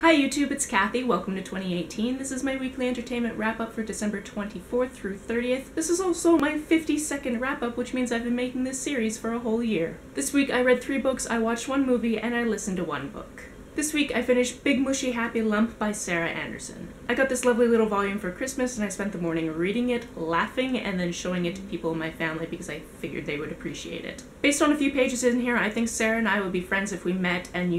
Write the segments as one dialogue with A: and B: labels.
A: Hi YouTube, it's Kathy. Welcome to 2018. This is my weekly entertainment wrap-up for December 24th through 30th. This is also my 52nd wrap-up, which means I've been making this series for a whole year. This week I read 3 books, I watched 1 movie, and I listened to 1 book. This week I finished Big Mushy Happy Lump by Sarah Anderson. I got this lovely little volume for Christmas and I spent the morning reading it, laughing, and then showing it to people in my family because I figured they would appreciate it. Based on a few pages in here, I think Sarah and I would be friends if we met and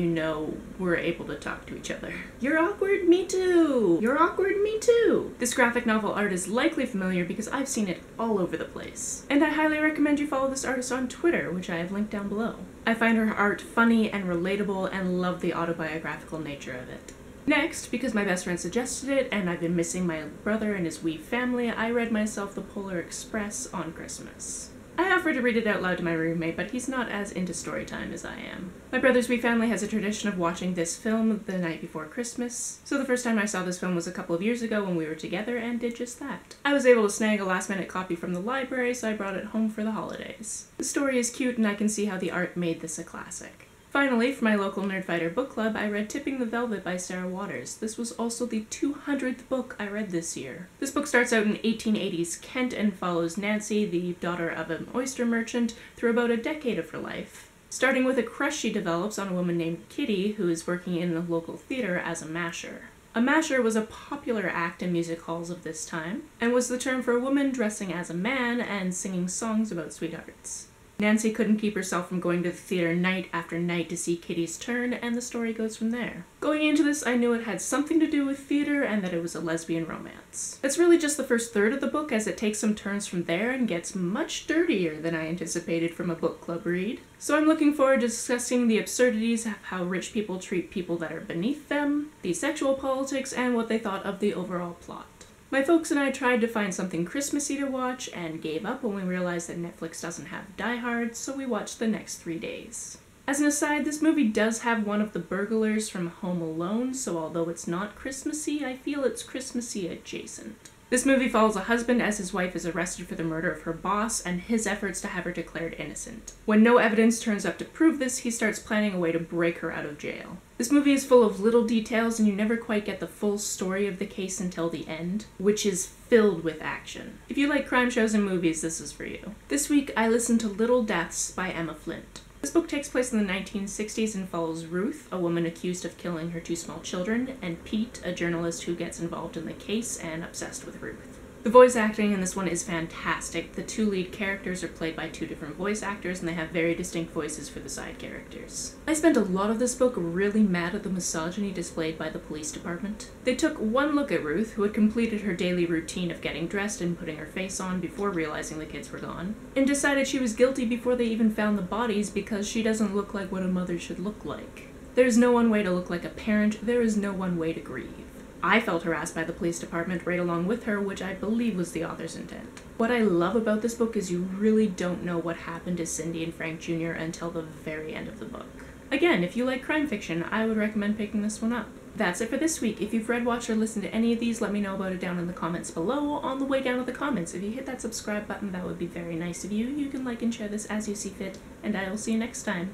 A: we're able to talk to each other. You're awkward? Me too! You're awkward? Me too! This graphic novel art is likely familiar because I've seen it all over the place. And I highly recommend you follow this artist on Twitter, which I have linked down below. I find her art funny and relatable and love the autobiographical nature of it. Next, because my best friend suggested it and I've been missing my brother and his wee family, I read myself The Polar Express on Christmas. I offered to read it out loud to my roommate, but he's not as into story time as I am. My brother's wee family has a tradition of watching this film the night before Christmas, so the first time I saw this film was a couple of years ago when we were together and did just that. I was able to snag a last-minute copy from the library, so I brought it home for the holidays. The story is cute and I can see how the art made this a classic. Finally, for my local Nerdfighter book club, I read Tipping the Velvet by Sarah Waters. This was also the 200th book I read this year. This book starts out in 1880s Kent and follows Nancy, the daughter of an oyster merchant, through about a decade of her life. Starting with a crush she develops on a woman named Kitty, who is working in the local theater as a masher. A masher was a popular act in music halls of this time, and was the term for a woman dressing as a man and singing songs about sweethearts. Nancy couldn't keep herself from going to the theater night after night to see Kitty's turn, and the story goes from there. Going into this, I knew it had something to do with theater and that it was a lesbian romance. It's really just the first third of the book, as it takes some turns from there and gets much dirtier than I anticipated from a book club read. So I'm looking forward to discussing the absurdities of how rich people treat people that are beneath them, the sexual politics, and what they thought of the overall plot. My folks and I tried to find something Christmassy to watch and gave up when we realized that Netflix doesn't have Die Hard, so we watched The Next 3 Days. As an aside, this movie does have one of the burglars from Home Alone, so although it's not Christmassy, I feel it's Christmassy adjacent. This movie follows a husband as his wife is arrested for the murder of her boss and his efforts to have her declared innocent. When no evidence turns up to prove this, he starts planning a way to break her out of jail. This movie is full of little details and you never quite get the full story of the case until the end, which is filled with action. If you like crime shows and movies, this is for you. This week I listened to Little Deaths by Emma Flint. This book takes place in the 1960s and follows Ruth, a woman accused of killing her 2 small children, and Pete, a journalist who gets involved in the case and obsessed with Ruth. The voice acting in this one is fantastic. The 2 lead characters are played by 2 different voice actors and they have very distinct voices for the side characters. I spent a lot of this book really mad at the misogyny displayed by the police department. They took one look at Ruth, who had completed her daily routine of getting dressed and putting her face on before realizing the kids were gone, and decided she was guilty before they even found the bodies because she doesn't look like what a mother should look like. There's no one way to look like a parent, there is no one way to grieve. I felt harassed by the police department right along with her, which I believe was the author's intent. What I love about this book is you really don't know what happened to Cindy and Frank Jr. until the very end of the book. Again, if you like crime fiction, I would recommend picking this one up. That's it for this week. If you've read, watched, or listened to any of these, let me know about it down in the comments below. On the way down to the comments, if you hit that subscribe button, that would be very nice of you. You can like and share this as you see fit, and I will see you next time.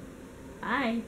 A: Bye!